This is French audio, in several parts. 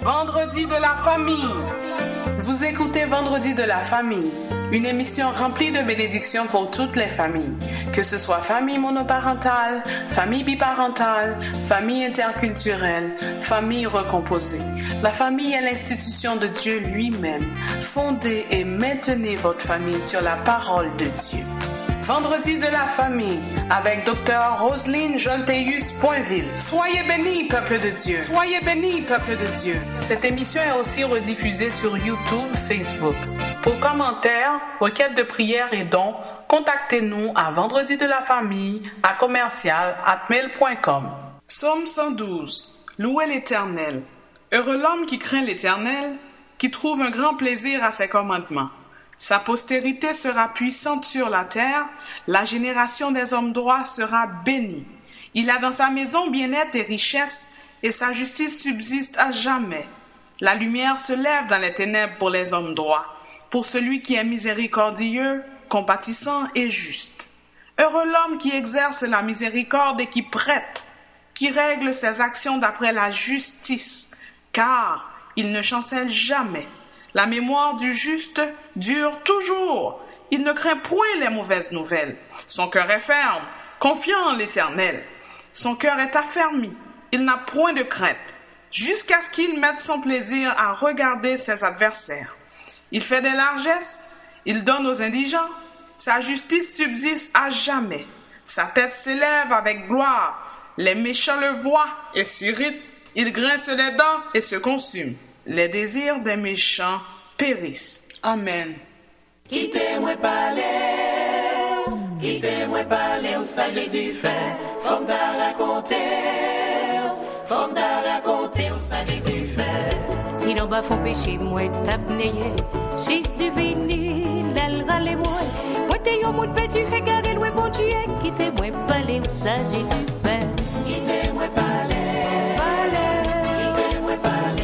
Vendredi de la famille. Vous écoutez Vendredi de la famille, une émission remplie de bénédictions pour toutes les familles, que ce soit famille monoparentale, famille biparentale, famille interculturelle, famille recomposée. La famille est l'institution de Dieu lui-même. Fondez et maintenez votre famille sur la parole de Dieu. Vendredi de la famille avec Dr. Roselyne Jolteus-Poinville. Soyez bénis, peuple de Dieu. Soyez bénis, peuple de Dieu. Cette émission est aussi rediffusée sur YouTube, Facebook. Pour commentaires, requêtes de prière et dons, contactez-nous à vendredidelaFamille@commercial@mail.com. Psaume 112. Louez l'Éternel. Heureux l'homme qui craint l'Éternel, qui trouve un grand plaisir à ses commandements. Sa postérité sera puissante sur la terre, la génération des hommes droits sera bénie. Il a dans sa maison bien-être et richesse, et sa justice subsiste à jamais. La lumière se lève dans les ténèbres pour les hommes droits, pour celui qui est miséricordieux, compatissant et juste. Heureux l'homme qui exerce la miséricorde et qui prête, qui règle ses actions d'après la justice, car il ne chancelle jamais. La mémoire du juste dure toujours. Il ne craint point les mauvaises nouvelles. Son cœur est ferme, confiant en l'Éternel. Son cœur est affermi. Il n'a point de crainte, jusqu'à ce qu'il mette son plaisir à regarder ses adversaires. Il fait des largesses, il donne aux indigents. Sa justice subsiste à jamais. Sa tête s'élève avec gloire. Les méchants le voient et s'irritent. Il grince les dents et se consume. Les désirs des méchants périssent. Amen. Quittez-moi parler où ça Jésus fait. Faut raconter où ça Jésus fait. Si l'on va font péché, moi t'apneye. Jésus vini, l'elle râle moi. Moi t'es yon moun pétu, regardez loin bon Dieu. Quittez-moi parler où ça Jésus fait. Quittez-moi parler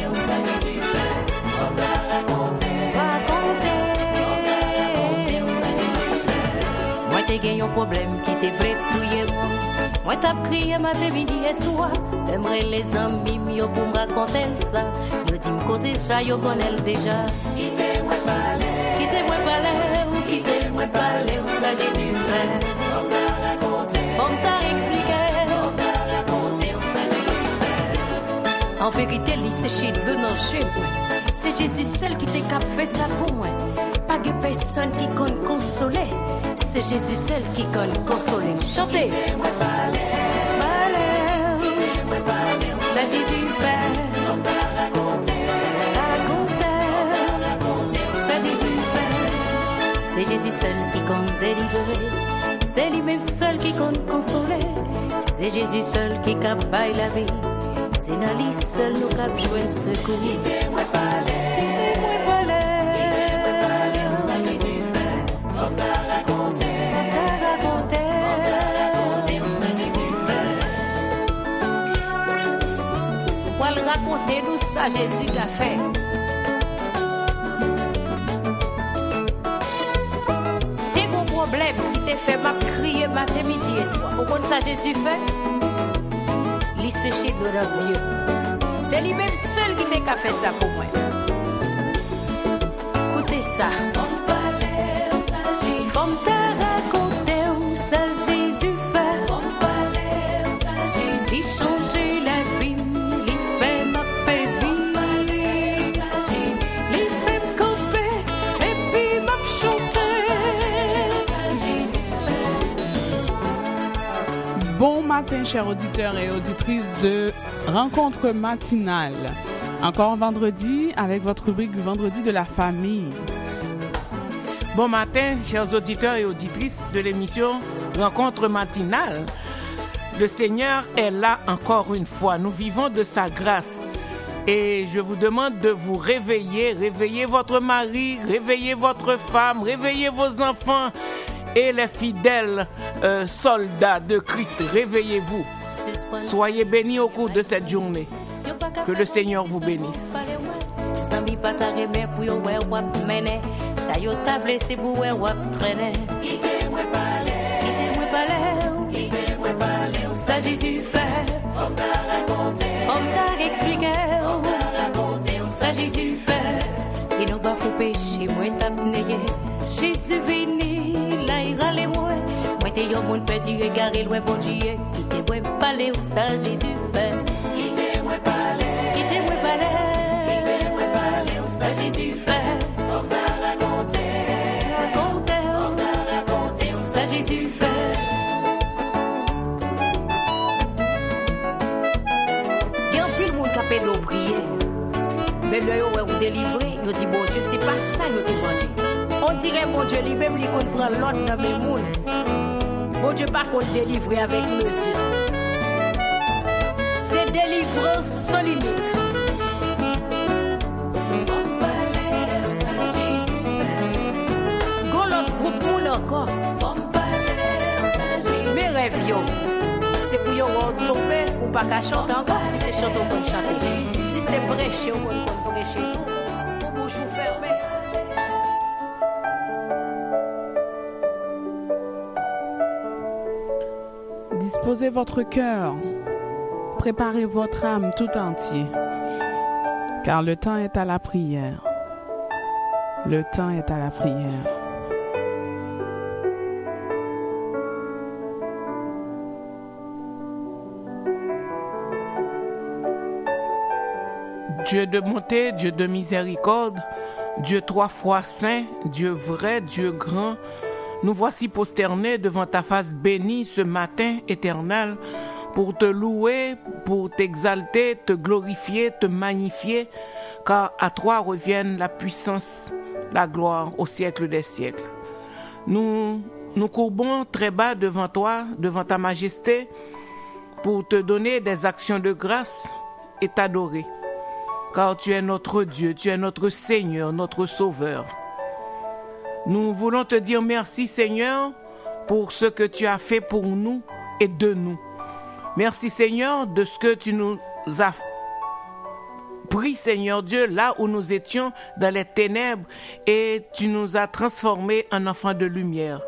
où ça Jésus fait. Faut raconter où ça Jésus fait. Moi t'es gagne un problème qui t'est vrai touyer moi. Moi t'as crié matin, midi et soir. J'aimerais les amis mieux pour me raconter ça. Yo dis me causer ça, yo connais déjà. Quittez-moi parler où ça Jésus fait. Faut raconter où ça Jésus fait. En vérité, lui, c'est chez Dieu, non chez moi. C'est Jésus seul qui t'a fait ça pour moi. Pas de personne qui compte consoler. C'est Jésus seul qui compte consoler. Chantez. Quittez-moi parler où Ça Jésus fait. Faut raconter où Ça Jésus fait. C'est Jésus seul qui compte délivrer. C'est lui-même seul qui compte consoler. C'est Jésus seul qui capable la vie. C'est dans lui seul nous cap jouer le secours. Quittez-moi parler où ça Jésus fait. Faut raconter où ça Jésus fait. Pour le raconter nous ça Jésus a fait. T'es gros problème qui t'est fait m'a crier matin midi et soir. Au compte ça Jésus fait. Lui se chez nous dans les yeux. C'est lui-même seul qui t'a fait ça pour moi. Écoutez ça. Faut me raconter où ça Jésus fait. Il change la vie, il fait ma paix vie. Il fait me couper et puis m'a chanter. Bon matin, chers auditeurs et auditrices de Rencontre matinale. Encore vendredi avec votre rubrique Vendredi de la famille. Bon matin, chers auditeurs et auditrices de l'émission Rencontre matinale. Le Seigneur est là encore une fois. Nous vivons de sa grâce. Et je vous demande de vous réveiller. Réveillez votre mari, réveillez votre femme, réveillez vos enfants et les fidèles soldats de Christ. Réveillez-vous. Soyez bénis au cours de cette journée. Que le Seigneur vous bénisse. Quittez-moi parler où ça Jésus fait. Faut raconter péché, moi t'apneye. Jésus vini, là il râle moi. Moi t'es yon monde perdu, égaré loin bon Dieu. Qui t'es moi parler ou ça Jésus fait. Qui t'es moi parler. Qui t'es moi parler. Qui t'es moi parler ou ça Jésus fait. Faut t'a raconter. Raconter. Faut t'a raconter ou ça Jésus fait. Gen pile moun ka pedo prier. Mais là yo ou délivré, yo dit bon Dieu, c'est pas ça yo te demandé. On dirait mon Dieu lui-même lui qu'on prend l'autre dans mes moun. Bon Dieu pas qu'on délivrer avec mesure. C'est délivrance sans limite. Gon l'autre groupe moun encore. Mes rêves yo, c'est pour yo tomber ou pas qu'à chanter encore si c'est chanter qu'on chanter. Si c'est prêcher ou qu'on prêcher tout, bouche ou fermée. Disposez votre cœur, préparez votre âme tout entier, car le temps est à la prière. Le temps est à la prière. Dieu de bonté, Dieu de miséricorde, Dieu 3 fois saint, Dieu vrai, Dieu grand, nous voici prosternés devant ta face bénie ce matin éternel pour te louer, pour t'exalter, te glorifier, te magnifier, car à toi reviennent la puissance, la gloire au siècle des siècles. Nous courbons très bas devant toi, devant ta majesté, pour te donner des actions de grâce et t'adorer. Car tu es notre Dieu, tu es notre Seigneur, notre Sauveur. Nous voulons te dire merci Seigneur pour ce que tu as fait pour nous et de nous. Merci Seigneur de ce que tu nous as pris Seigneur Dieu là où nous étions dans les ténèbres et tu nous as transformés en enfants de lumière.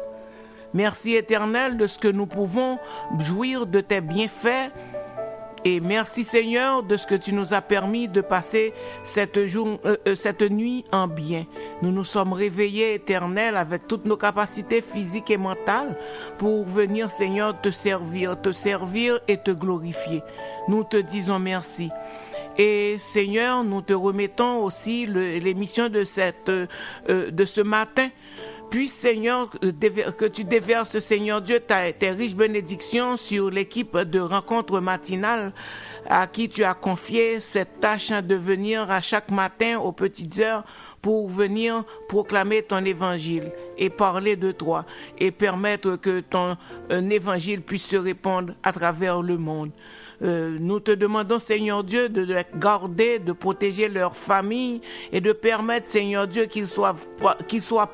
Merci Éternel de ce que nous pouvons jouir de tes bienfaits. Et merci Seigneur de ce que tu nous as permis de passer cette nuit en bien. Nous nous sommes réveillés Éternel avec toutes nos capacités physiques et mentales pour venir Seigneur te servir et te glorifier. Nous te disons merci. Et Seigneur, nous te remettons aussi l'émission de ce matin. Puis Seigneur, que tu déverses Seigneur Dieu tes riches bénédictions sur l'équipe de rencontre matinale à qui tu as confié cette tâche de venir à chaque matin aux petites heures pour venir proclamer ton évangile et parler de toi et permettre que ton évangile puisse se répandre à travers le monde. Nous te demandons, Seigneur Dieu, de les garder, de protéger leurs familles et de permettre, Seigneur Dieu, qu'ils soient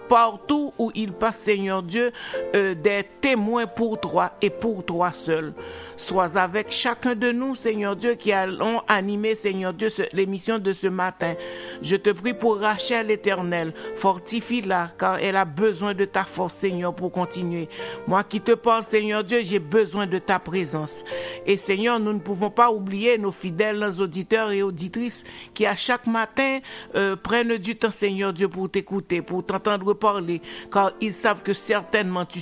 partout où ils passent, Seigneur Dieu, des témoins pour toi et pour toi seul. Sois avec chacun de nous, Seigneur Dieu, qui allons animer, Seigneur Dieu, l'émission de ce matin. Je te prie pour Rachel éternelle, fortifie-la, car elle a besoin de ta force, Seigneur, pour continuer. Moi qui te parle, Seigneur Dieu, j'ai besoin de ta présence. Et Seigneur, nous ne pouvons pas oublier nos fidèles auditeurs et auditrices qui à chaque matin prennent du temps, Seigneur Dieu, pour t'écouter, pour t'entendre parler, car ils savent que certainement tu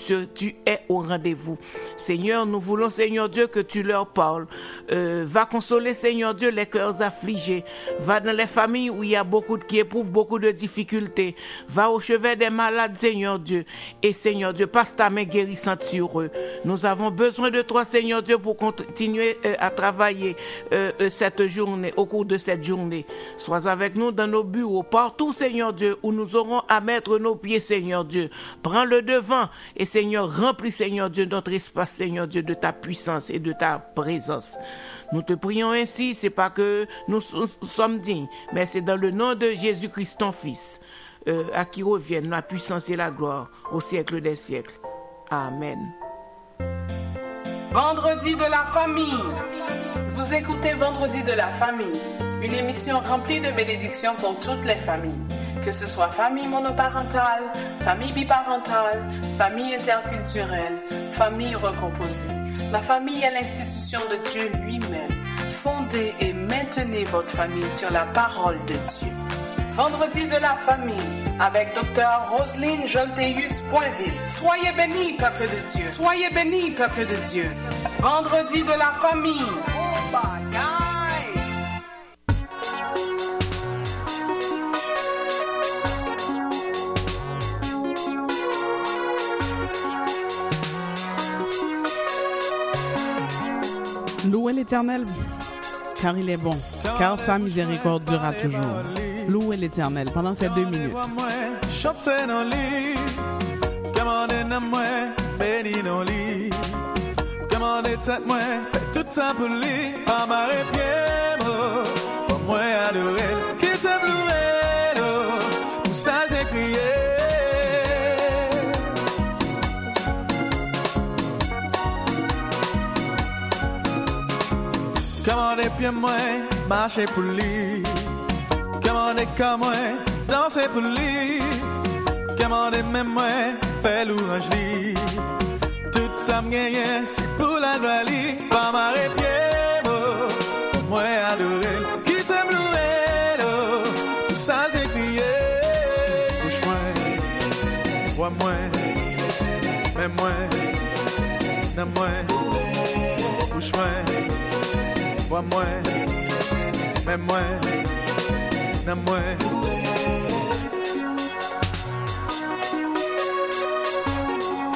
es au rendez-vous. Seigneur, nous voulons, Seigneur Dieu, que tu leur parles. Va consoler, Seigneur Dieu, les cœurs affligés. Va dans les familles où il y a qui éprouvent beaucoup de difficultés. Va au chevet des malades, Seigneur Dieu. Et Seigneur Dieu, passe ta main guérissante sur eux. Nous avons besoin de toi, Seigneur Dieu, pour continuer à travailler cette journée, au cours de cette journée. Sois avec nous dans nos bureaux, partout, Seigneur Dieu, où nous aurons à mettre nos pieds, Seigneur Dieu. Prends le devant et Seigneur, remplis, Seigneur Dieu, notre espace, Seigneur Dieu, de ta puissance et de ta présence. Nous te prions ainsi, c'est pas que nous sommes dignes, mais c'est dans le nom de Jésus-Christ, ton Fils, à qui reviennent la puissance et la gloire au siècle des siècles. Amen. Vendredi de la famille. Vous écoutez Vendredi de la famille, une émission remplie de bénédictions pour toutes les familles. Que ce soit famille monoparentale, famille biparentale, famille interculturelle, famille recomposée. La famille est l'institution de Dieu lui-même. Fondez et maintenez votre famille sur la parole de Dieu. Vendredi de la famille, avec Dr. Roselyne Jolteus Poinville. Soyez bénis, peuple de Dieu. Soyez bénis, peuple de Dieu. Vendredi de la famille. Oh, bagaille! Louez l'Éternel, car il est bon, car sa miséricorde durera toujours. Louez l'Éternel pendant ces 2 minutes. Chantez dans lit, commandez dans moi, béni dans lit, commandez tête moi, fait tout ça pour lui, pas marrer pied, pour moi adorer, qui t'aime louer, pour ça j'ai crié. Commandez pied moi, marchez pour lui. Commandez comme moi, dansez pour lui. Commandez même moi, fais louange lui. Tout ça me gagne, c'est pour la gloire lui. Pas marrer pied, pour moi adorer. Qui t'aime louer, tout ça j'ai crié. Bouche-moi, vois-moi, même moi, donne-moi. Bouche-moi, vois-moi, même moi.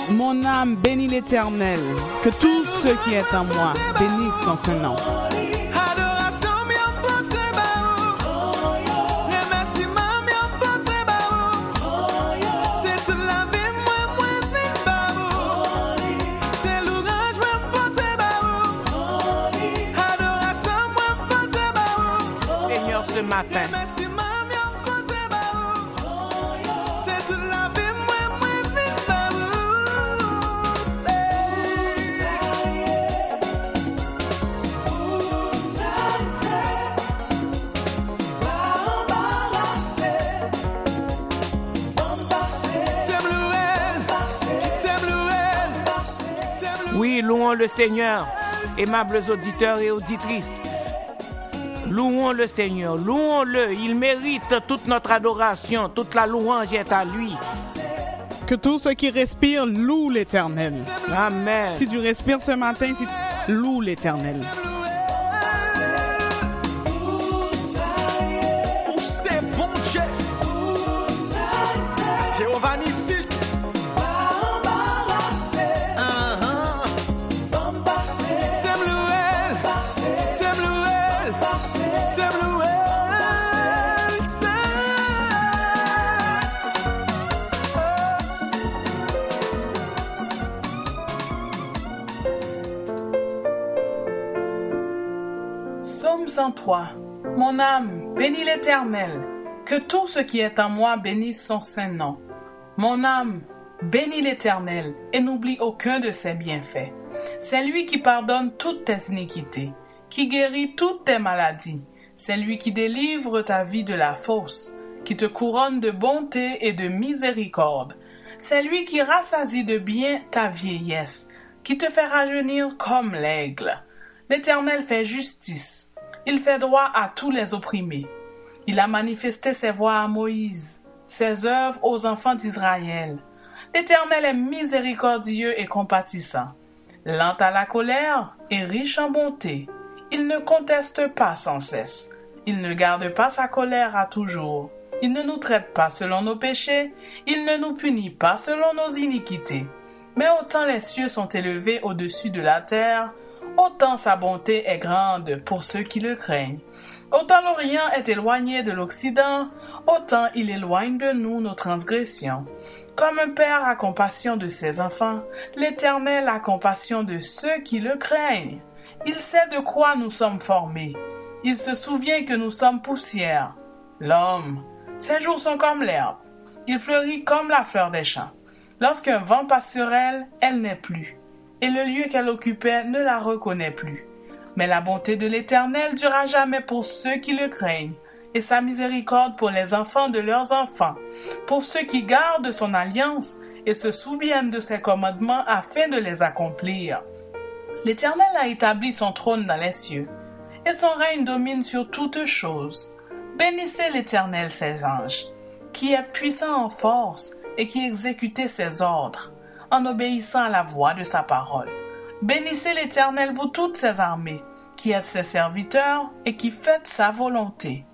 Mon âme bénit l'Éternel, que tout ce qui est en moi bénisse son saint nom. Seigneur, ce matin, oui, louons le Seigneur, aimables auditeurs et auditrices. Louons le Seigneur, louons-le, il mérite toute notre adoration, toute la louange est à lui. Que tout ce qui respire loue l'Éternel. Amen. Si tu respires ce matin, loue l'Éternel. C'est bon Dieu, Jéhovah Nissi. Psaume 103. Mon âme, bénis l'Éternel, que tout ce qui est en moi bénisse son saint nom. Mon âme, bénis l'Éternel, et n'oublie aucun de ses bienfaits. C'est lui qui pardonne toutes tes iniquités, qui guérit toutes tes maladies. C'est lui qui délivre ta vie de la fosse, qui te couronne de bonté et de miséricorde. C'est lui qui rassasie de bien ta vieillesse, qui te fait rajeunir comme l'aigle. L'Éternel fait justice. Il fait droit à tous les opprimés. Il a manifesté ses voies à Moïse, ses œuvres aux enfants d'Israël. L'Éternel est miséricordieux et compatissant, lent à la colère et riche en bonté. Il ne conteste pas sans cesse. Il ne garde pas sa colère à toujours. Il ne nous traite pas selon nos péchés. Il ne nous punit pas selon nos iniquités. Mais autant les cieux sont élevés au-dessus de la terre, autant sa bonté est grande pour ceux qui le craignent. Autant l'Orient est éloigné de l'Occident, autant il éloigne de nous nos transgressions. Comme un père a compassion de ses enfants, l'Éternel a compassion de ceux qui le craignent. Il sait de quoi nous sommes formés. Il se souvient que nous sommes poussière. L'homme, ses jours sont comme l'herbe. Il fleurit comme la fleur des champs. Lorsqu'un vent passe sur elle, elle n'est plus. Et le lieu qu'elle occupait ne la reconnaît plus. Mais la bonté de l'Éternel durera jamais pour ceux qui le craignent, et sa miséricorde pour les enfants de leurs enfants, pour ceux qui gardent son alliance et se souviennent de ses commandements afin de les accomplir. L'Éternel a établi son trône dans les cieux, et son règne domine sur toutes choses. Bénissez l'Éternel, ses anges, qui êtes puissant en force et qui exécutez ses ordres, en obéissant à la voix de sa parole. Bénissez l'Éternel, vous toutes ses armées, qui êtes ses serviteurs et qui faites sa volonté.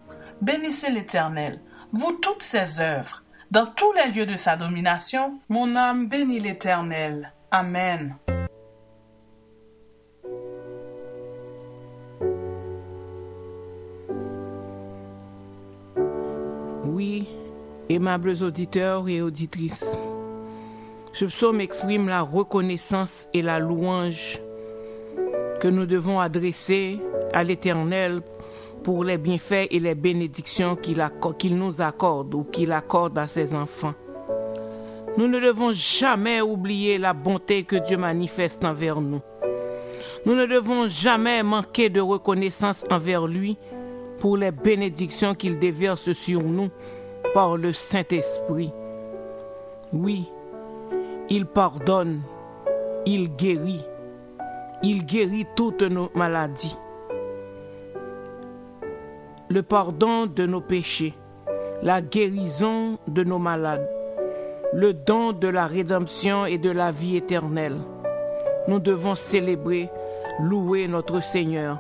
Bénissez l'Éternel, vous toutes ses œuvres, dans tous les lieux de sa domination. Mon âme bénit l'Éternel. Amen. Oui, aimables auditeurs et auditrices, ce psaume exprime la reconnaissance et la louange que nous devons adresser à l'Éternel pour les bienfaits et les bénédictions qu'il nous accorde ou qu'il accorde à ses enfants. Nous ne devons jamais oublier la bonté que Dieu manifeste envers nous. Nous ne devons jamais manquer de reconnaissance envers lui pour les bénédictions qu'il déverse sur nous par le Saint-Esprit. Oui, il pardonne, il guérit toutes nos maladies. Le pardon de nos péchés, la guérison de nos malades, le don de la rédemption et de la vie éternelle. Nous devons célébrer, louer notre Seigneur.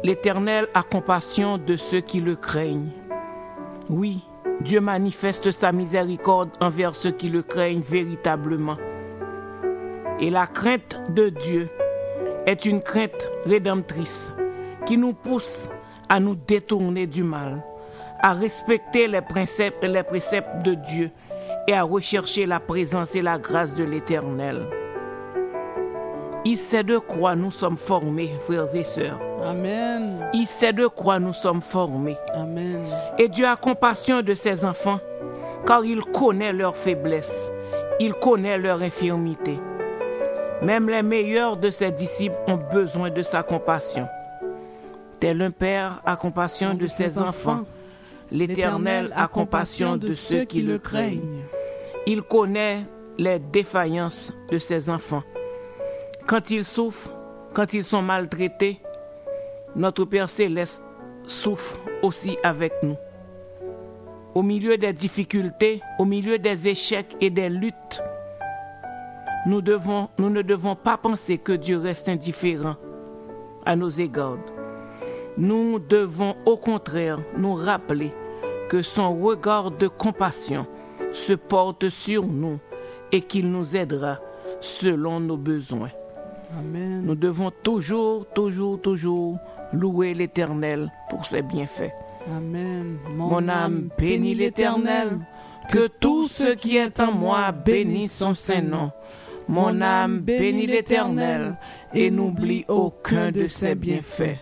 L'Éternel a compassion de ceux qui le craignent. Oui, Dieu manifeste sa miséricorde envers ceux qui le craignent véritablement. Et la crainte de Dieu est une crainte rédemptrice qui nous pousse à nous détourner du mal, à respecter les préceptes de Dieu et à rechercher la présence et la grâce de l'Éternel. Il sait de quoi nous sommes formés, frères et sœurs. Amen. Il sait de quoi nous sommes formés. Amen. Et Dieu a compassion de ses enfants, car il connaît leurs faiblesses, il connaît leurs infirmités. Même les meilleurs de ses disciples ont besoin de sa compassion. Tel un père a compassion de ses enfants, l'Éternel a compassion de ceux qui le craignent. Il connaît les défaillances de ses enfants. Quand ils souffrent, quand ils sont maltraités, notre Père Céleste souffre aussi avec nous. Au milieu des difficultés, au milieu des échecs et des luttes, nous ne devons pas penser que Dieu reste indifférent à nos égards. Nous devons au contraire nous rappeler que son regard de compassion se porte sur nous et qu'il nous aidera selon nos besoins. Amen. Nous devons toujours louer l'Éternel pour ses bienfaits. Amen. Mon âme bénit l'Éternel, que tout ce qui est en moi bénisse son Saint-Nom. Mon âme bénit l'Éternel et n'oublie aucun de ses bienfaits.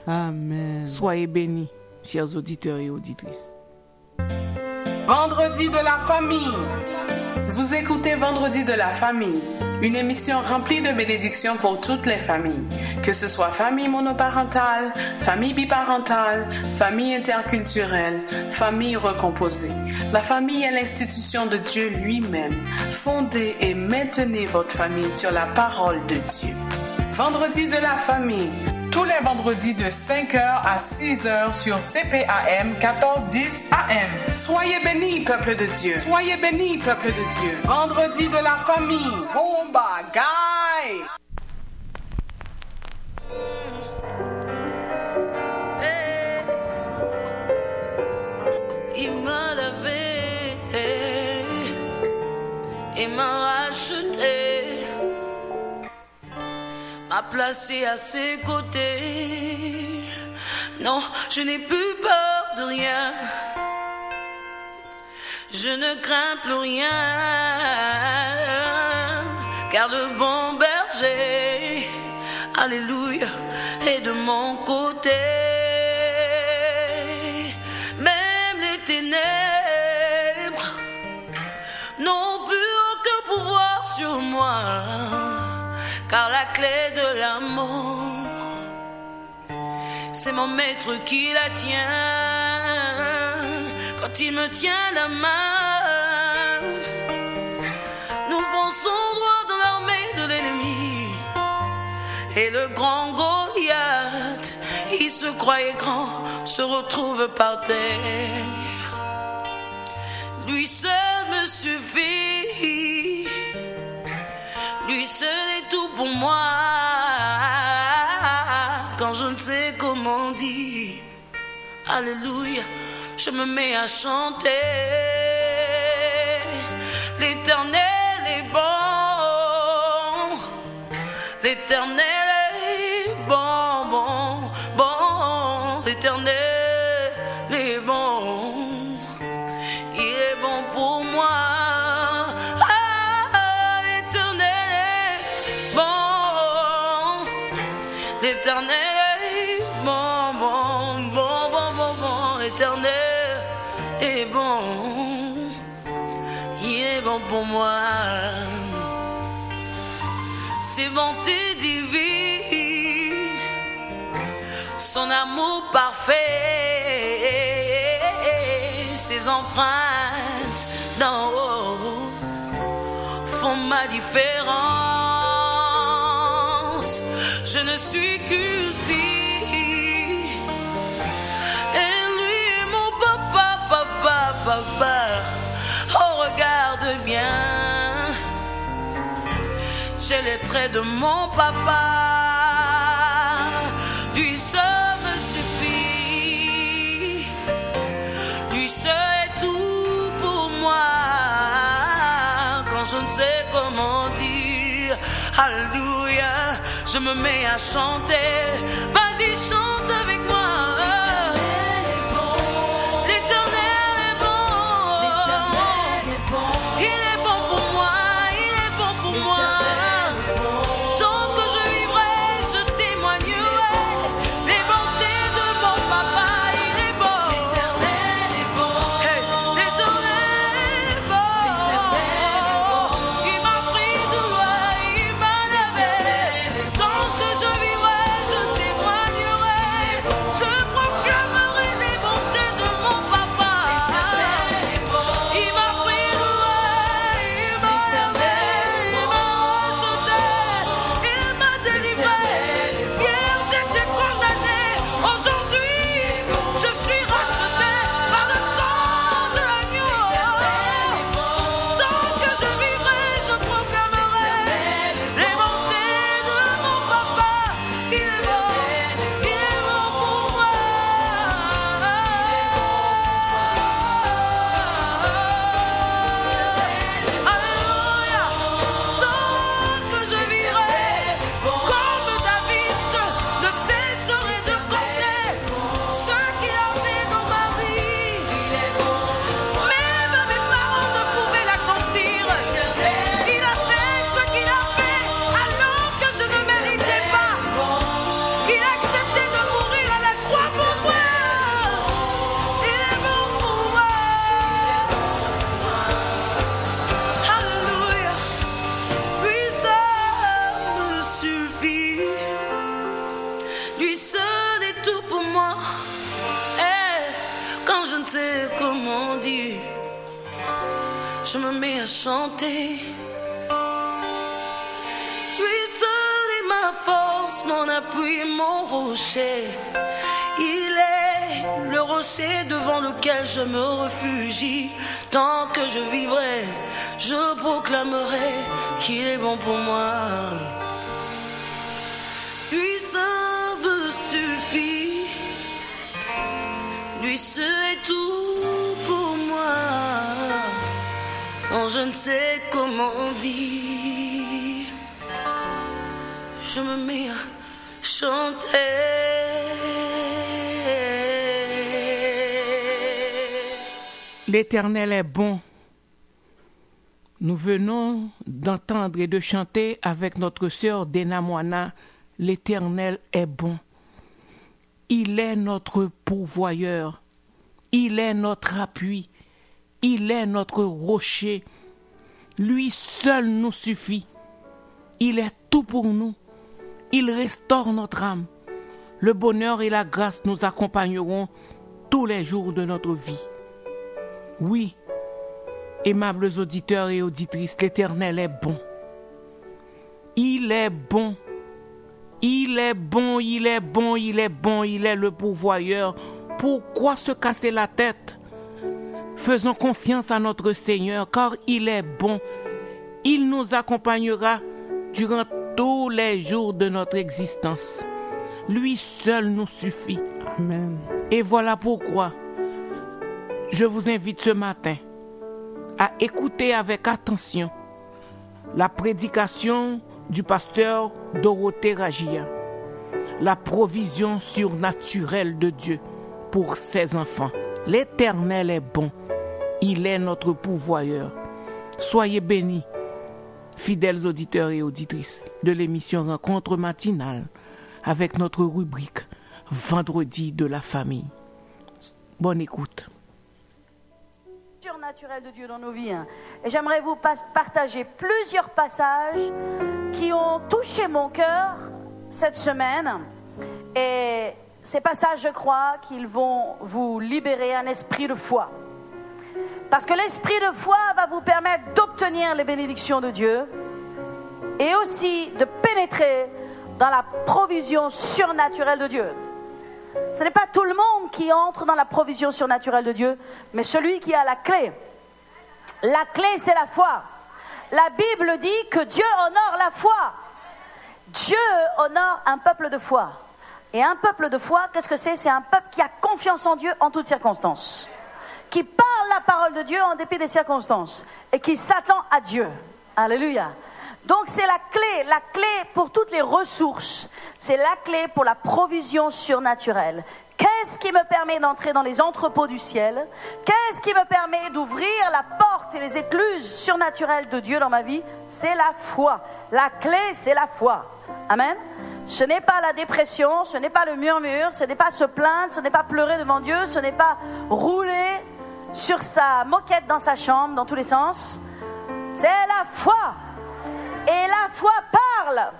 Amen. Soyez bénis, chers auditeurs et auditrices. Vendredi de la famille. Vous écoutez Vendredi de la famille, une émission remplie de bénédictions pour toutes les familles, que ce soit famille monoparentale, famille biparentale, famille interculturelle, famille recomposée. La famille est l'institution de Dieu lui-même. Fondez et maintenez votre famille sur la parole de Dieu. Vendredi de la famille, tous les vendredis de 5h à 6h sur CPAM 1410 AM. Soyez bénis, peuple de Dieu. Soyez bénis, peuple de Dieu. Vendredi de la famille. Bon bagaille. Il m'a lavé et m'a racheté, m'a placé à ses côtés. Non, je n'ai plus peur de rien, je ne crains plus rien, car le bon berger, alléluia, est de mon côté. Même les ténèbres n'ont plus aucun pouvoir sur moi, car la clé de l'amour, c'est mon maître qui la tient. Quand il me tient la main, nous fonçons droit dans l'armée de l'ennemi, et le grand Goliath, il se se croyait grand se retrouve par terre. Lui seul me suffit, lui seul est tout pour moi. Quand je ne sais comment dire, alléluia, je me mets à chanter. L'Éternel est bon, l'Éternel est bon, bon, bon, l'Éternel est bon, il est bon pour moi. Ah, l'Éternel est bon, l'Éternel est bon, bon, bon, bon, bon, bon, l'Éternel est bon, il est bon pour moi. Ses bontés divines, son amour parfait, ses empreintes d'en haut font ma différence. Je ne suis qu'une fille et lui est mon papa, papa, papa. Oh, regarde bien, j'ai les traits de mon papa. Lui seul me suffit, lui seul est tout pour moi. Quand je ne sais comment dire, alléluia, je me mets à chanter. Vas-y, chante avec moi. Je me mets à chanter. Lui seul est ma force, mon appui, mon rocher. Il est le rocher devant lequel je me réfugie. Tant que je vivrai, je proclamerai qu'il est bon pour moi. Lui seul me suffit, lui seul est tout pour moi. Quand je ne sais comment dire, je me mets à chanter. L'Éternel est bon. Nous venons d'entendre et de chanter avec notre sœur Dena Moana. L'Éternel est bon. Il est notre pourvoyeur. Il est notre appui. Il est notre rocher. Lui seul nous suffit. Il est tout pour nous. Il restaure notre âme. Le bonheur et la grâce nous accompagneront tous les jours de notre vie. Oui, aimables auditeurs et auditrices, l'Éternel est bon. Il est bon. Il est bon, il est bon, il est bon, il est le pourvoyeur. Pourquoi se casser la tête? Faisons confiance à notre Seigneur, car il est bon. Il nous accompagnera durant tous les jours de notre existence. Lui seul nous suffit. Amen. Et voilà pourquoi je vous invite ce matin à écouter avec attention la prédication du pasteur Dorothée Ragia, la provision surnaturelle de Dieu pour ses enfants. L'Éternel est bon, il est notre pourvoyeur. Soyez bénis, fidèles auditeurs et auditrices de l'émission Rencontre matinale avec notre rubrique Vendredi de la famille. Bonne écoute. Surnaturel de Dieu dans nos vies. Et j'aimerais vous partager plusieurs passages qui ont touché mon cœur cette semaine. Et ces passages, je crois qu'ils vont vous libérer un esprit de foi. Parce que l'esprit de foi va vous permettre d'obtenir les bénédictions de Dieu et aussi de pénétrer dans la provision surnaturelle de Dieu. Ce n'est pas tout le monde qui entre dans la provision surnaturelle de Dieu, mais celui qui a la clé. La clé, c'est la foi. La Bible dit que Dieu honore la foi. Dieu honore un peuple de foi. Et un peuple de foi, qu'est-ce que c'est? C'est un peuple qui a confiance en Dieu en toutes circonstances. Qui parle la parole de Dieu en dépit des circonstances. Et qui s'attend à Dieu. Alléluia. Donc c'est la clé pour toutes les ressources. C'est la clé pour la provision surnaturelle. Qu'est-ce qui me permet d'entrer dans les entrepôts du ciel? Qu'est-ce qui me permet d'ouvrir la porte et les écluses surnaturelles de Dieu dans ma vie? C'est la foi. La clé, c'est la foi. Amen. Ce n'est pas la dépression, ce n'est pas le murmure, ce n'est pas se plaindre, ce n'est pas pleurer devant Dieu, ce n'est pas rouler sur sa moquette dans sa chambre, dans tous les sens. C'est la foi. Et la foi parle.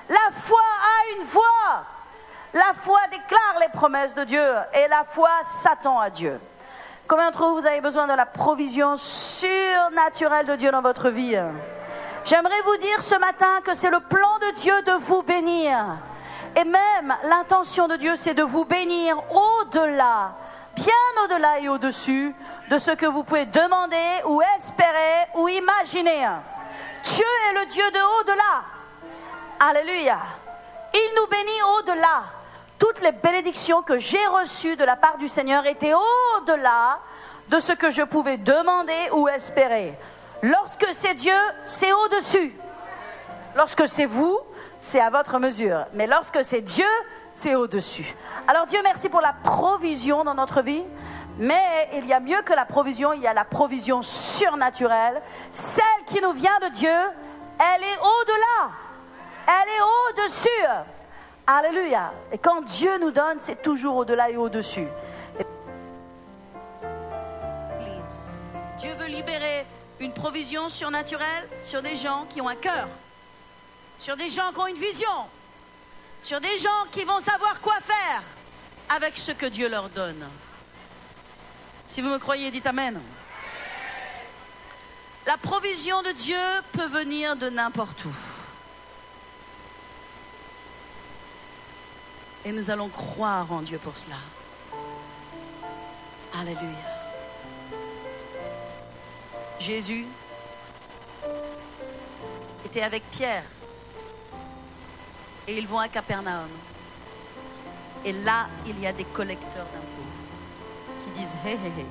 La foi a une voix. La foi déclare les promesses de Dieu. Et la foi s'attend à Dieu. Combien d'entre vous avez besoin de la provision surnaturelle de Dieu dans votre vie? J'aimerais vous dire ce matin que c'est le plan de Dieu de vous bénir. Et même l'intention de Dieu, c'est de vous bénir au-delà, bien au-delà et au-dessus de ce que vous pouvez demander ou espérer ou imaginer. Dieu est le Dieu de au-delà. Alléluia. Il nous bénit au-delà. Toutes les bénédictions que j'ai reçues de la part du Seigneur étaient au-delà de ce que je pouvais demander ou espérer. Lorsque c'est Dieu, c'est au-dessus. Lorsque c'est vous, c'est à votre mesure. Mais lorsque c'est Dieu, c'est au-dessus. Alors Dieu, merci pour la provision dans notre vie. Mais il y a mieux que la provision, il y a la provision surnaturelle. Celle qui nous vient de Dieu, elle est au-delà. Elle est au-dessus. Alléluia. Et quand Dieu nous donne, c'est toujours au-delà et au-dessus. Dieu veut libérer une provision surnaturelle sur des gens qui ont un cœur, sur des gens qui ont une vision, sur des gens qui vont savoir quoi faire avec ce que Dieu leur donne. Si vous me croyez, dites Amen. La provision de Dieu peut venir de n'importe où. Et nous allons croire en Dieu pour cela. Alléluia. Jésus était avec Pierre. Et ils vont à Capernaum. Et là, il y a des collecteurs d'impôts qui disent « Hé, hé, hé,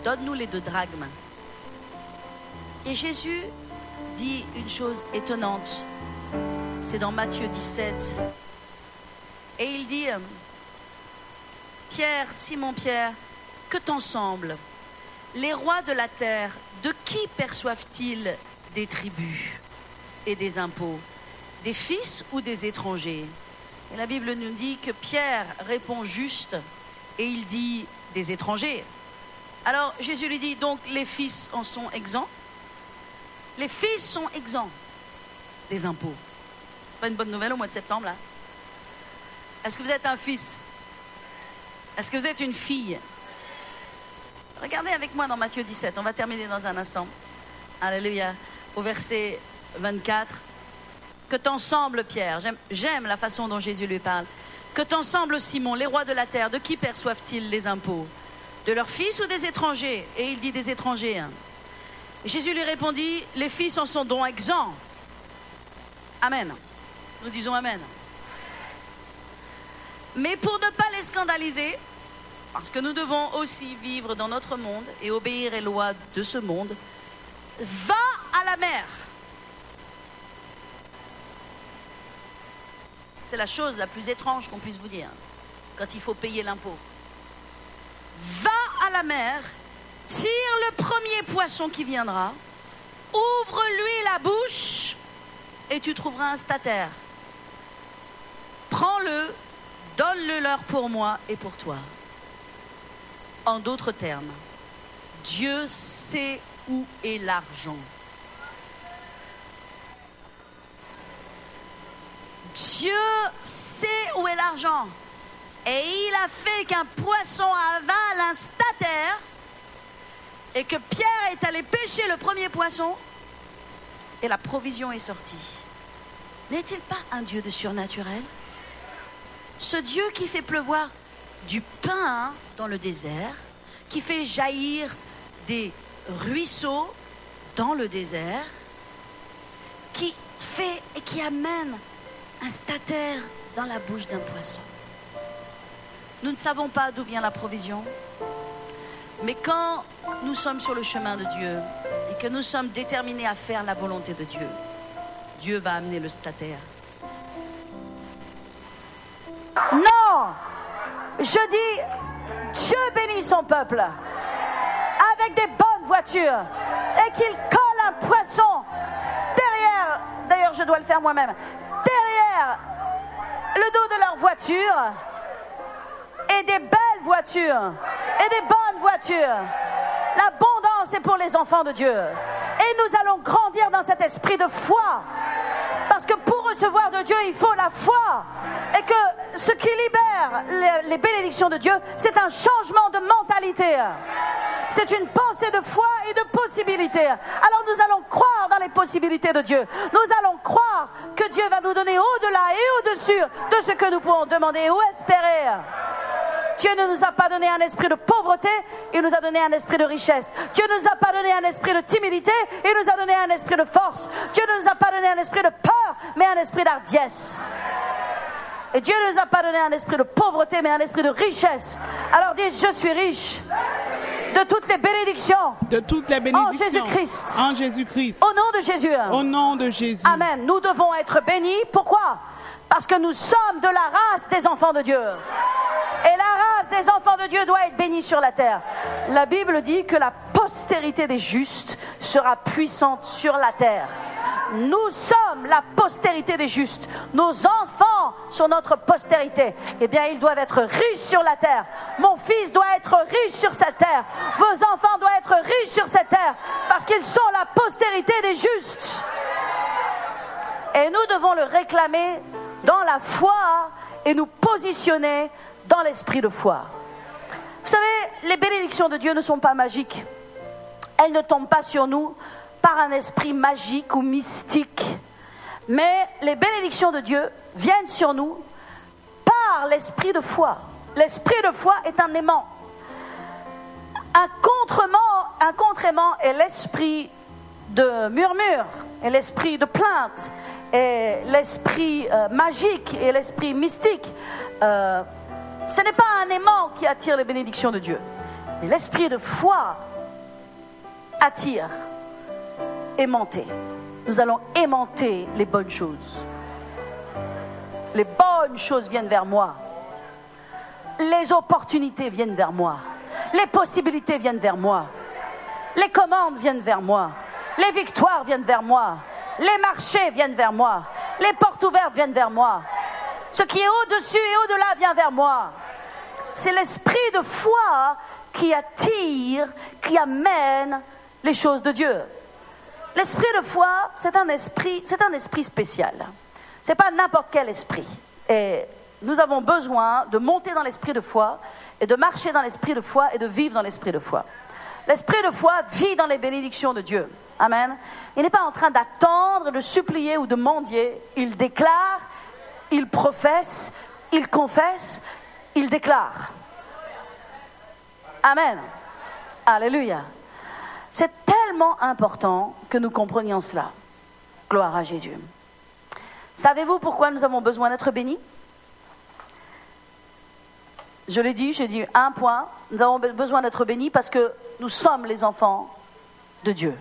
donne-nous les 2 drachmes. » Et Jésus dit une chose étonnante. C'est dans Matthieu 17. Et il dit « Pierre, Simon Pierre, que t'en semble? Les rois de la terre, de qui perçoivent-ils des tributs et des impôts? Des fils ou des étrangers? » Et la Bible nous dit que Pierre répond juste et il dit des étrangers. Alors Jésus lui dit donc les fils en sont exempts? Les fils sont exempts des impôts. C'est pas une bonne nouvelle au mois de septembre là? Est-ce que vous êtes un fils? Est-ce que vous êtes une fille? Regardez avec moi dans Matthieu 17, on va terminer dans un instant. Alléluia. Au verset 24. que t'ensemble, Pierre, j'aime la façon dont Jésus lui parle, que t'ensemble, Simon, les rois de la terre, de qui perçoivent-ils les impôts? De leurs fils ou des étrangers? Et il dit des étrangers. Et Jésus lui répondit, les fils en sont donc exempts. Amen. Nous disons Amen. Mais pour ne pas les scandaliser, parce que nous devons aussi vivre dans notre monde et obéir aux lois de ce monde, va à la mer. C'est la chose la plus étrange qu'on puisse vous dire quand il faut payer l'impôt. Va à la mer, tire le premier poisson qui viendra, ouvre-lui la bouche et tu trouveras un stataire. Prends-le, donne-le leur pour moi et pour toi. En d'autres termes, Dieu sait où est l'argent. Dieu sait où est l'argent. Et il a fait qu'un poisson avale un stataire et que Pierre est allé pêcher le premier poisson et la provision est sortie. N'est-il pas un Dieu de surnaturel? Ce Dieu qui fait pleuvoir du pain dans le désert, qui fait jaillir des ruisseaux dans le désert, qui fait et qui amène un stataire dans la bouche d'un poisson. Nous ne savons pas d'où vient la provision, mais quand nous sommes sur le chemin de Dieu et que nous sommes déterminés à faire la volonté de Dieu, Dieu va amener le stataire. Non! Je dis, Dieu bénit son peuple avec des bonnes voitures et qu'il colle un poisson derrière, d'ailleurs je dois le faire moi-même, derrière le dos de leur voiture et des belles voitures et des bonnes voitures. L'abondance est pour les enfants de Dieu et nous allons grandir dans cet esprit de foi parce que pour recevoir de Dieu il faut la foi et que ce qui libère les bénédictions de Dieu c'est un changement de mentalité. C'est une pensée de foi et de possibilité. Alors nous allons croire dans les possibilités de Dieu. Nous allons croire que Dieu va nous donner au-delà et au-dessus de ce que nous pouvons demander ou espérer. Dieu ne nous a pas donné un esprit de pauvreté, il nous a donné un esprit de richesse. Dieu ne nous a pas donné un esprit de timidité, il nous a donné un esprit de force. Dieu ne nous a pas donné un esprit de peur, mais un esprit d'hardiesse. Et Dieu ne nous a pas donné un esprit de pauvreté, mais un esprit de richesse. Alors dis, je suis riche de toutes les bénédictions. De toutes les bénédictions. En Jésus-Christ. En Jésus-Christ. Au nom de Jésus. Au nom de Jésus. Amen. Nous devons être bénis. Pourquoi? Parce que nous sommes de la race des enfants de Dieu. Et la race des enfants de Dieu doit être bénie sur la terre. La Bible dit que la postérité des justes sera puissante sur la terre. Nous sommes la postérité des justes. Nos enfants sont notre postérité. Eh bien, ils doivent être riches sur la terre. Mon fils doit être riche sur cette terre. Vos enfants doivent être riches sur cette terre parce qu'ils sont la postérité des justes. Et nous devons le réclamer dans la foi et nous positionner dans l'esprit de foi. Vous savez, les bénédictions de Dieu ne sont pas magiques. Elles ne tombent pas sur nous par un esprit magique ou mystique. Mais les bénédictions de Dieu viennent sur nous par l'esprit de foi. L'esprit de foi est un aimant. Un contre-aimant est l'esprit de murmure et l'esprit de plainte et l'esprit magique et l'esprit mystique. Ce n'est pas un aimant qui attire les bénédictions de Dieu, mais l'esprit de foi attire. Aimanter. Nous allons aimanter les bonnes choses. Les bonnes choses viennent vers moi. Les opportunités viennent vers moi. Les possibilités viennent vers moi. Les commandes viennent vers moi. Les victoires viennent vers moi. Les marchés viennent vers moi. Les portes ouvertes viennent vers moi. Ce qui est au-dessus et au-delà vient vers moi. C'est l'esprit de foi qui attire, qui amène les choses de Dieu. L'esprit de foi, c'est un esprit spécial. C'est pas n'importe quel esprit. Et nous avons besoin de monter dans l'esprit de foi et de marcher dans l'esprit de foi et de vivre dans l'esprit de foi. L'esprit de foi vit dans les bénédictions de Dieu. Amen. Il n'est pas en train d'attendre, de supplier ou de mendier. Il déclare, il professe, il confesse, il déclare. Amen. Alléluia. C'est tellement important que nous comprenions cela. Gloire à Jésus. Savez-vous pourquoi nous avons besoin d'être bénis? Je l'ai dit, j'ai dit un point. Nous avons besoin d'être bénis parce que nous sommes les enfants de Dieu.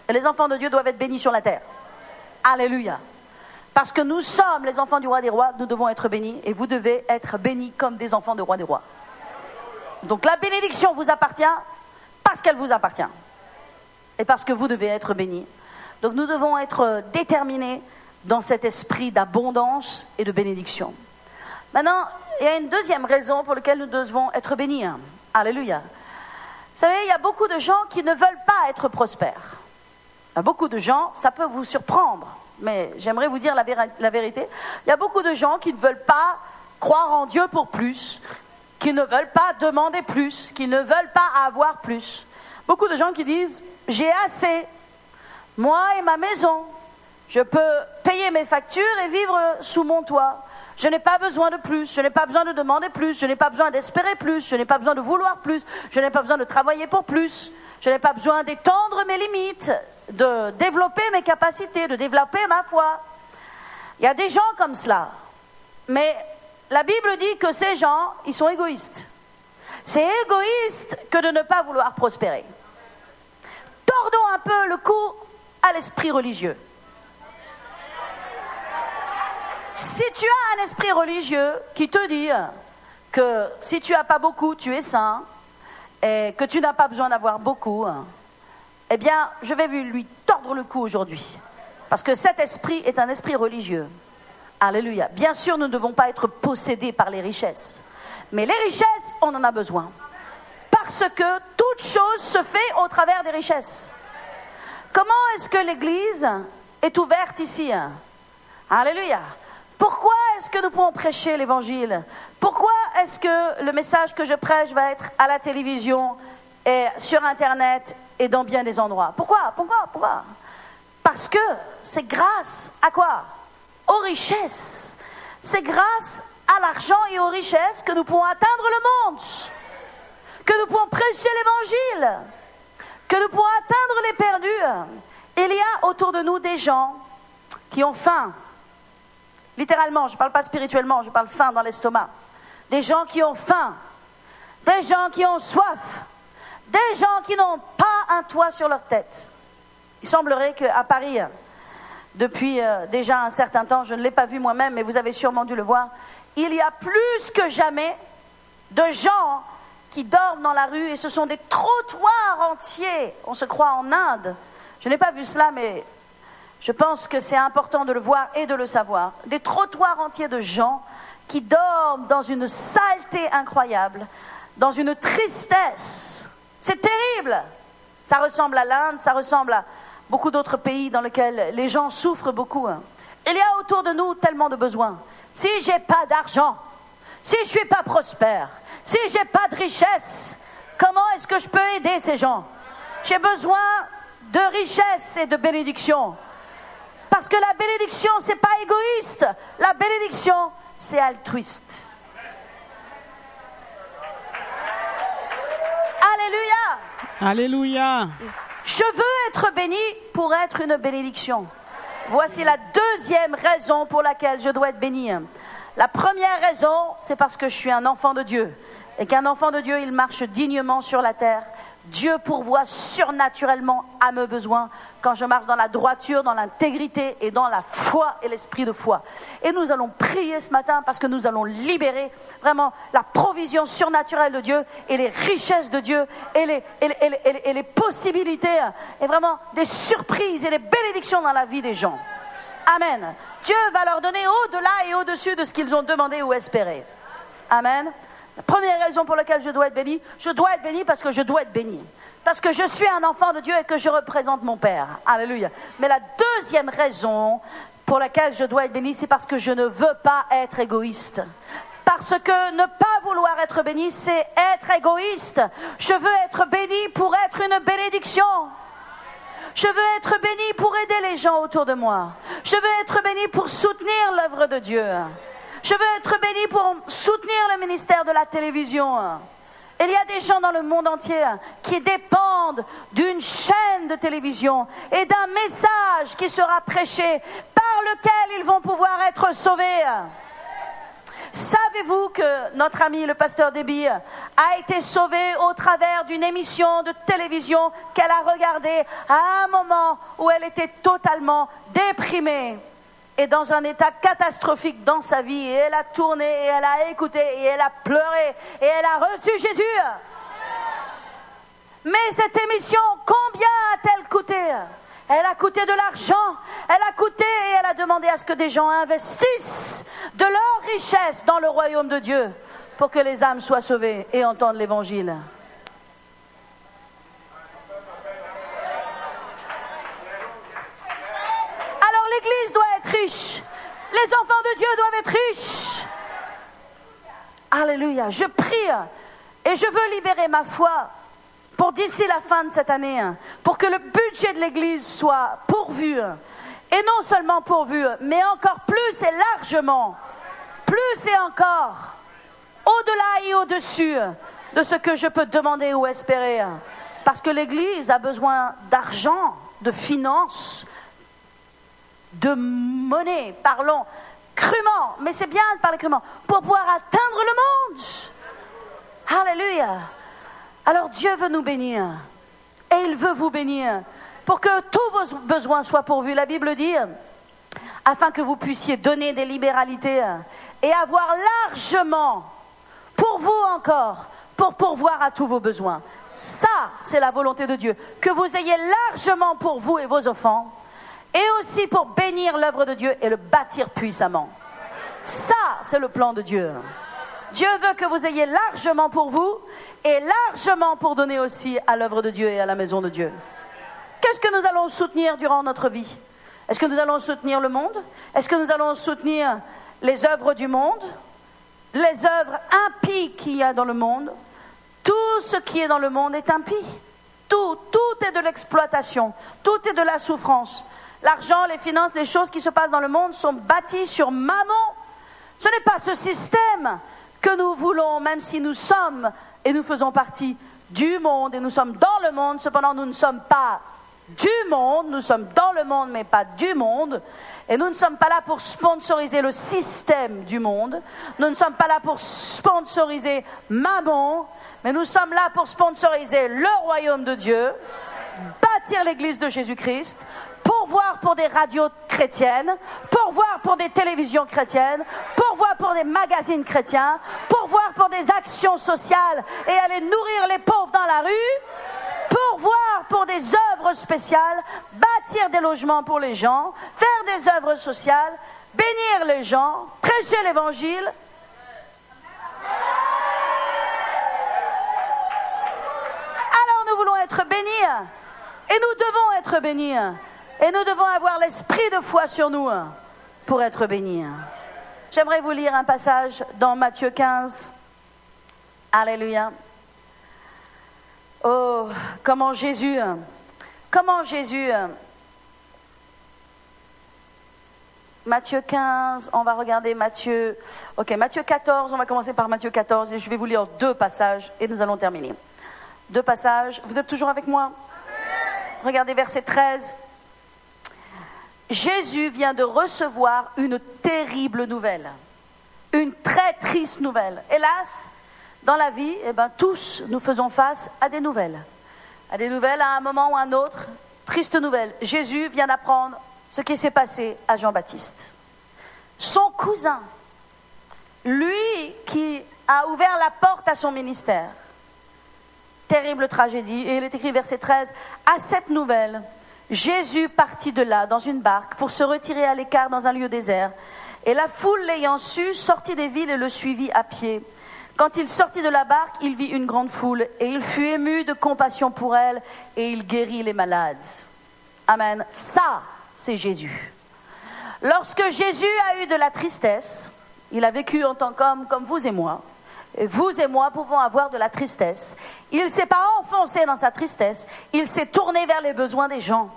Et les enfants de Dieu doivent être bénis sur la terre. Alléluia. Parce que nous sommes les enfants du roi des rois, nous devons être bénis. Et vous devez être bénis comme des enfants du roi des rois. Donc la bénédiction vous appartient parce qu'elle vous appartient. Et parce que vous devez être bénis. Donc nous devons être déterminés dans cet esprit d'abondance et de bénédiction. Maintenant, il y a une deuxième raison pour laquelle nous devons être bénis. Alléluia. Vous savez, il y a beaucoup de gens qui ne veulent pas être prospères. Il y a beaucoup de gens, ça peut vous surprendre, mais j'aimerais vous dire la vérité. Il y a beaucoup de gens qui ne veulent pas croire en Dieu pour plus, qui ne veulent pas demander plus, qui ne veulent pas avoir plus. Beaucoup de gens qui disent « j'ai assez, moi et ma maison, je peux payer mes factures et vivre sous mon toit. Je n'ai pas besoin de plus, je n'ai pas besoin de demander plus, je n'ai pas besoin d'espérer plus, je n'ai pas besoin de vouloir plus, je n'ai pas besoin de travailler pour plus, je n'ai pas besoin d'étendre mes limites, de développer mes capacités, de développer ma foi. » Il y a des gens comme cela, mais la Bible dit que ces gens, ils sont égoïstes. C'est égoïste que de ne pas vouloir prospérer. Tordons un peu le cou à l'esprit religieux. Si tu as un esprit religieux qui te dit que si tu n'as pas beaucoup, tu es saint, et que tu n'as pas besoin d'avoir beaucoup, eh bien, je vais lui tordre le cou aujourd'hui. Parce que cet esprit est un esprit religieux. Alléluia. Bien sûr, nous ne devons pas être possédés par les richesses. Mais les richesses, on en a besoin. Parce que toute chose se fait au travers des richesses. Comment est-ce que l'Église est ouverte ici? Alléluia. Pourquoi est-ce que nous pouvons prêcher l'Évangile? Pourquoi est-ce que le message que je prêche va être à la télévision et sur Internet et dans bien des endroits? Pourquoi? Parce que c'est grâce à quoi? Aux richesses. C'est grâce à l'argent et aux richesses que nous pouvons atteindre le monde, que nous pouvons prêcher l'Évangile, que nous pouvons atteindre les perdus. Il y a autour de nous des gens qui ont faim. Littéralement, je ne parle pas spirituellement, je parle faim dans l'estomac. Des gens qui ont faim, des gens qui ont soif, des gens qui n'ont pas un toit sur leur tête. Il semblerait qu'à Paris, depuis déjà un certain temps, je ne l'ai pas vu moi-même, mais vous avez sûrement dû le voir, il y a plus que jamais de gens qui dorment dans la rue et ce sont des trottoirs entiers. On se croit en Inde. Je n'ai pas vu cela, mais je pense que c'est important de le voir et de le savoir. Des trottoirs entiers de gens qui dorment dans une saleté incroyable, dans une tristesse. C'est terrible. Ça ressemble à l'Inde, ça ressemble à beaucoup d'autres pays dans lesquels les gens souffrent beaucoup. Il y a autour de nous tellement de besoins. Si je n'ai pas d'argent, si je ne suis pas prospère, si je n'ai pas de richesse, comment est-ce que je peux aider ces gens? J'ai besoin de richesse et de bénédiction. Parce que la bénédiction, ce n'est pas égoïste. La bénédiction, c'est altruiste. Alléluia. Alléluia. Je veux être béni pour être une bénédiction. Voici la deuxième raison pour laquelle je dois être béni. La première raison, c'est parce que je suis un enfant de Dieu. Et qu'un enfant de Dieu, il marche dignement sur la terre. Dieu pourvoit surnaturellement à mes besoins quand je marche dans la droiture, dans l'intégrité et dans la foi et l'esprit de foi. Et nous allons prier ce matin parce que nous allons libérer vraiment la provision surnaturelle de Dieu et les richesses de Dieu et les possibilités et vraiment des surprises et des bénédictions dans la vie des gens. Amen. Dieu va leur donner au-delà et au-dessus de ce qu'ils ont demandé ou espéré. Amen. La première raison pour laquelle je dois être béni parce que je dois être béni. Parce que je suis un enfant de Dieu et que je représente mon Père. Alléluia. Mais la deuxième raison pour laquelle je dois être béni, c'est parce que je ne veux pas être égoïste. Parce que ne pas vouloir être béni, c'est être égoïste. Je veux être béni pour être une bénédiction. Je veux être béni pour aider les gens autour de moi. Je veux être béni pour soutenir l'œuvre de Dieu. Je veux être béni pour soutenir le ministère de la télévision. Il y a des gens dans le monde entier qui dépendent d'une chaîne de télévision et d'un message qui sera prêché par lequel ils vont pouvoir être sauvés. Savez-vous que notre ami le pasteur Déby a été sauvé au travers d'une émission de télévision qu'elle a regardée à un moment où elle était totalement déprimée et dans un état catastrophique dans sa vie, et elle a tourné et elle a écouté et elle a pleuré et elle a reçu Jésus. Mais cette émission, combien a-t-elle coûté ? Elle a coûté de l'argent, elle a coûté et elle a demandé à ce que des gens investissent de leur richesse dans le royaume de Dieu pour que les âmes soient sauvées et entendent l'évangile. Alors l'Église doit être riche, les enfants de Dieu doivent être riches. Alléluia, je prie et je veux libérer ma foi pour d'ici la fin de cette année, pour que le budget de l'Église soit pourvu, et non seulement pourvu, mais encore plus et largement, plus et encore, au-delà et au-dessus de ce que je peux demander ou espérer, parce que l'Église a besoin d'argent, de finances, de monnaie, parlons crûment, mais c'est bien de parler crûment, pour pouvoir atteindre le monde. Alléluia. Alors Dieu veut nous bénir, et il veut vous bénir, pour que tous vos besoins soient pourvus. La Bible dit, afin que vous puissiez donner des libéralités, et avoir largement, pour vous encore, pour pourvoir à tous vos besoins. Ça, c'est la volonté de Dieu, que vous ayez largement pour vous et vos enfants, et aussi pour bénir l'œuvre de Dieu et le bâtir puissamment. Ça, c'est le plan de Dieu. Dieu veut que vous ayez largement pour vous et largement pour donner aussi à l'œuvre de Dieu et à la maison de Dieu. Qu'est-ce que nous allons soutenir durant notre vie ? Est-ce que nous allons soutenir le monde ? Est-ce que nous allons soutenir les œuvres du monde ? Les œuvres impies qu'il y a dans le monde ? Tout ce qui est dans le monde est impie. Tout est de l'exploitation. Tout est de la souffrance. L'argent, les finances, les choses qui se passent dans le monde sont bâties sur mammon. Ce n'est pas ce système que nous voulons, même si nous sommes et nous faisons partie du monde et nous sommes dans le monde, cependant nous ne sommes pas du monde, nous sommes dans le monde mais pas du monde, et nous ne sommes pas là pour sponsoriser le système du monde, nous ne sommes pas là pour sponsoriser Mammon, mais nous sommes là pour sponsoriser le royaume de Dieu, bâtir l'église de Jésus-Christ, pourvoir pour des radios chrétiennes, pourvoir pour des télévisions chrétiennes, pourvoir pour des magazines chrétiens, pourvoir pour des actions sociales et aller nourrir les pauvres dans la rue, pourvoir pour des œuvres spéciales, bâtir des logements pour les gens, faire des œuvres sociales, bénir les gens, prêcher l'évangile. Alors nous voulons être bénis et nous devons être bénis. Et nous devons avoir l'esprit de foi sur nous pour être bénis. J'aimerais vous lire un passage dans Matthieu 15. Alléluia. Oh, comment Jésus, Matthieu 15, on va regarder Matthieu 14, on va commencer par Matthieu 14 et je vais vous lire 2 passages et nous allons terminer. 2 passages, vous êtes toujours avec moi ? Regardez verset 13. Jésus vient de recevoir une terrible nouvelle, une très triste nouvelle. Hélas, dans la vie, tous nous faisons face à des nouvelles à un moment ou à un autre, triste nouvelle. Jésus vient d'apprendre ce qui s'est passé à Jean-Baptiste. Son cousin, lui qui a ouvert la porte à son ministère. Terrible tragédie. Et il est écrit verset 13, à cette nouvelle, Jésus partit de là dans une barque pour se retirer à l'écart dans un lieu désert. Et la foule l'ayant su, sortit des villes et le suivit à pied. Quand il sortit de la barque, il vit une grande foule et il fut ému de compassion pour elle et il guérit les malades. Amen. Ça, c'est Jésus. Lorsque Jésus a eu de la tristesse, Il a vécu en tant qu'homme comme vous et moi. Et vous et moi pouvons avoir de la tristesse. Il ne s'est pas enfoncé dans sa tristesse. Il s'est tourné vers les besoins des gens.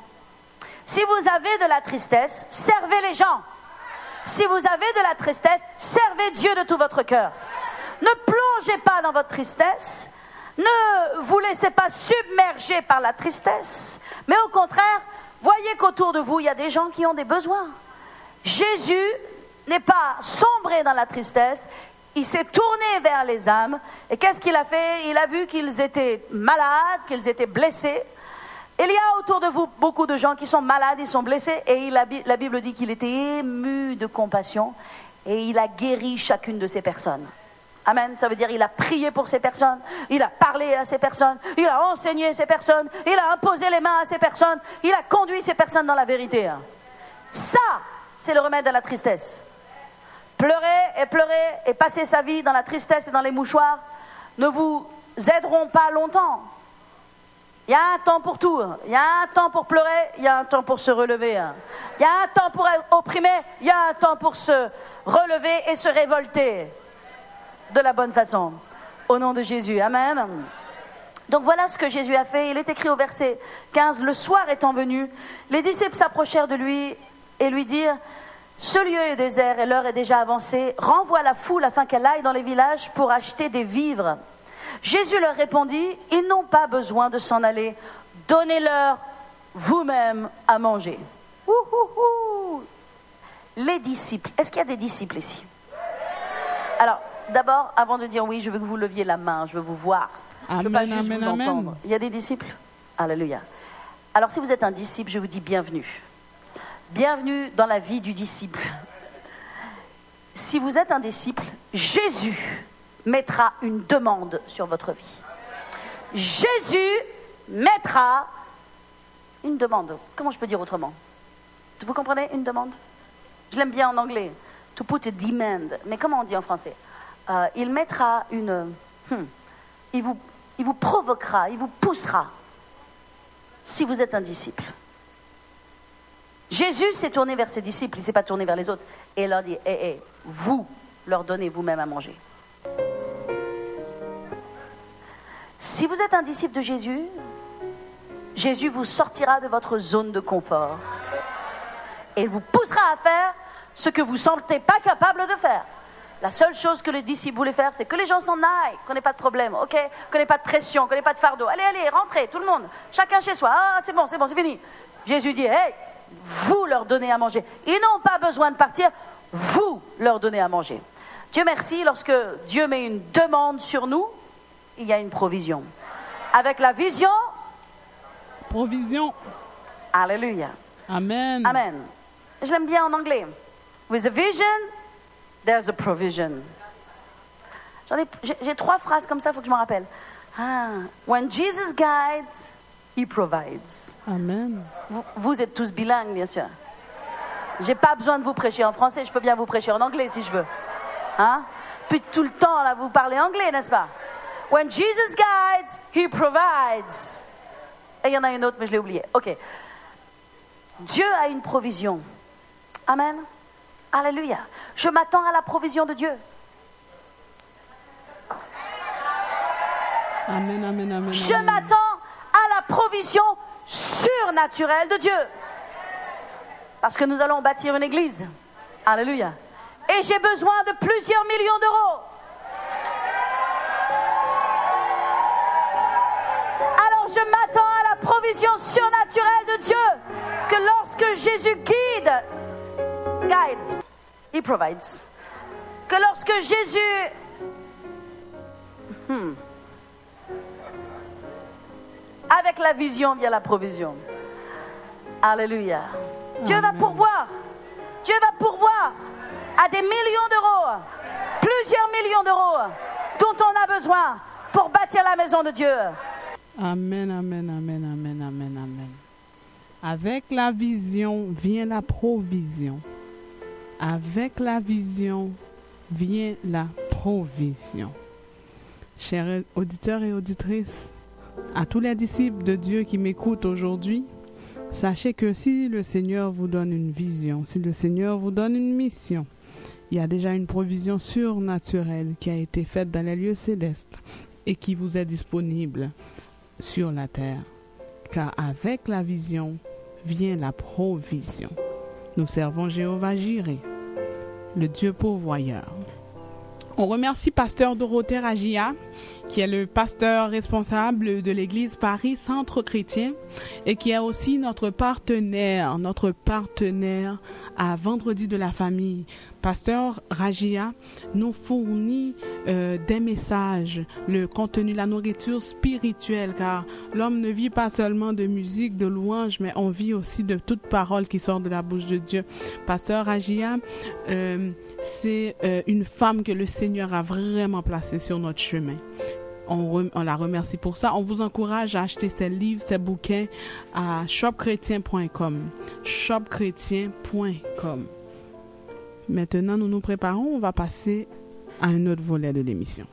Si vous avez de la tristesse, servez les gens. Si vous avez de la tristesse, servez Dieu de tout votre cœur. Ne plongez pas dans votre tristesse. Ne vous laissez pas submerger par la tristesse. Mais au contraire, voyez qu'autour de vous, il y a des gens qui ont des besoins. Jésus n'est pas sombré dans la tristesse. Il s'est tourné vers les âmes. Et qu'est-ce qu'il a fait? Il a vu qu'ils étaient malades, qu'ils étaient blessés. Il y a autour de vous beaucoup de gens qui sont malades, ils sont blessés. Et la Bible dit qu'il était ému de compassion. Et il a guéri chacune de ces personnes. Amen, ça veut dire il a prié pour ces personnes, il a parlé à ces personnes, il a enseigné ces personnes, il a imposé les mains à ces personnes, il a conduit ces personnes dans la vérité. Ça, c'est le remède à la tristesse. Pleurer et passer sa vie dans la tristesse et dans les mouchoirs ne vous aideront pas longtemps. Il y a un temps pour tout. Il y a un temps pour pleurer, il y a un temps pour se relever. Il y a un temps pour être opprimé, il y a un temps pour se relever et se révolter de la bonne façon. Au nom de Jésus. Amen. Donc voilà ce que Jésus a fait. Il est écrit au verset 15. Le soir étant venu, les disciples s'approchèrent de lui et lui dirent: ce lieu est désert et l'heure est déjà avancée. Renvoie la foule afin qu'elle aille dans les villages pour acheter des vivres. Jésus leur répondit: ils n'ont pas besoin de s'en aller. Donnez-leur vous-même à manger. Les disciples. Est-ce qu'il y a des disciples ici? Alors, d'abord, avant de dire oui, je veux que vous leviez la main, je veux vous voir. Amen, je ne veux pas juste vous entendre. amen. Il y a des disciples? Alléluia. Alors, si vous êtes un disciple, je vous dis bienvenue. Bienvenue dans la vie du disciple. Si vous êtes un disciple, Jésus mettra une demande sur votre vie. Jésus mettra une demande. Comment je peux dire autrement? Vous comprenez, une demande? Je l'aime bien en anglais. To put a demand. Mais comment on dit en français? Il mettra une... Il vous provoquera, il vous poussera. Si vous êtes un disciple. Jésus s'est tourné vers ses disciples, il ne s'est pas tourné vers les autres. Et il leur dit, vous leur donnez vous-même à manger. Si vous êtes un disciple de Jésus, Jésus vous sortira de votre zone de confort. Et il vous poussera à faire ce que vous ne sentez pas capable de faire. La seule chose que les disciples voulaient faire, c'est que les gens s'en aillent, qu'on n'ait pas de problème, ok? Qu'on n'ait pas de pression, qu'on n'ait pas de fardeau. Allez, rentrez, tout le monde, chacun chez soi. Ah, c'est bon, c'est fini. Jésus dit, vous leur donnez à manger. Ils n'ont pas besoin de partir, vous leur donnez à manger. Dieu merci, lorsque Dieu met une demande sur nous, il y a une provision. Avec la vision, provision. Alléluia. Amen. Amen. Je l'aime bien en anglais. With a vision, there's a provision. J'ai 3 phrases comme ça, il faut que je m'en rappelle. When Jesus guides, He provides. Amen. Vous êtes tous bilingues, bien sûr. J'ai pas besoin de vous prêcher en français, je peux bien vous prêcher en anglais si je veux. Puis tout le temps, là, vous parlez anglais, n'est-ce pas? When Jesus guides, He provides. Et il y en a une autre, mais je l'ai oubliée. Ok. Dieu a une provision. Amen. Alléluia. Je m'attends à la provision de Dieu. Amen, amen, amen. Je m'attends à la provision surnaturelle de Dieu. Parce que nous allons bâtir une église. Alléluia. Et j'ai besoin de plusieurs millions d'euros. Alors je m'attends à la provision surnaturelle de Dieu. Que lorsque Jésus guide, He provides. Que lorsque Jésus... Avec la vision vient la provision. Alléluia. Dieu va pourvoir. Dieu va pourvoir à des millions d'euros, plusieurs millions d'euros dont on a besoin pour bâtir la maison de Dieu. Amen, amen, amen, amen, amen, amen. Avec la vision vient la provision. Avec la vision vient la provision. Chers auditeurs et auditrices, à tous les disciples de Dieu qui m'écoutent aujourd'hui, sachez que si le Seigneur vous donne une vision, si le Seigneur vous donne une mission, Il y a déjà une provision surnaturelle qui a été faite dans les lieux célestes et qui vous est disponible sur la terre. Car avec la vision vient la provision. Nous servons Jéhovah Jireh, le Dieu pourvoyeur. On remercie Pasteur Dorothée Ragia, qui est le pasteur responsable de l'église Paris Centre Chrétien et qui est aussi notre partenaire à Vendredi de la Famille. Pasteur Ragia nous fournit des messages, le contenu, la nourriture spirituelle, car l'homme ne vit pas seulement de musique, de louange, mais on vit aussi de toute parole qui sort de la bouche de Dieu. Pasteur Ragia, c'est une femme que le Seigneur a vraiment placée sur notre chemin. On la remercie pour ça. On vous encourage à acheter ses livres, ses bouquins à shopchrétien.com. shopchrétien.com. Maintenant, nous nous préparons. On va passer à un autre volet de l'émission.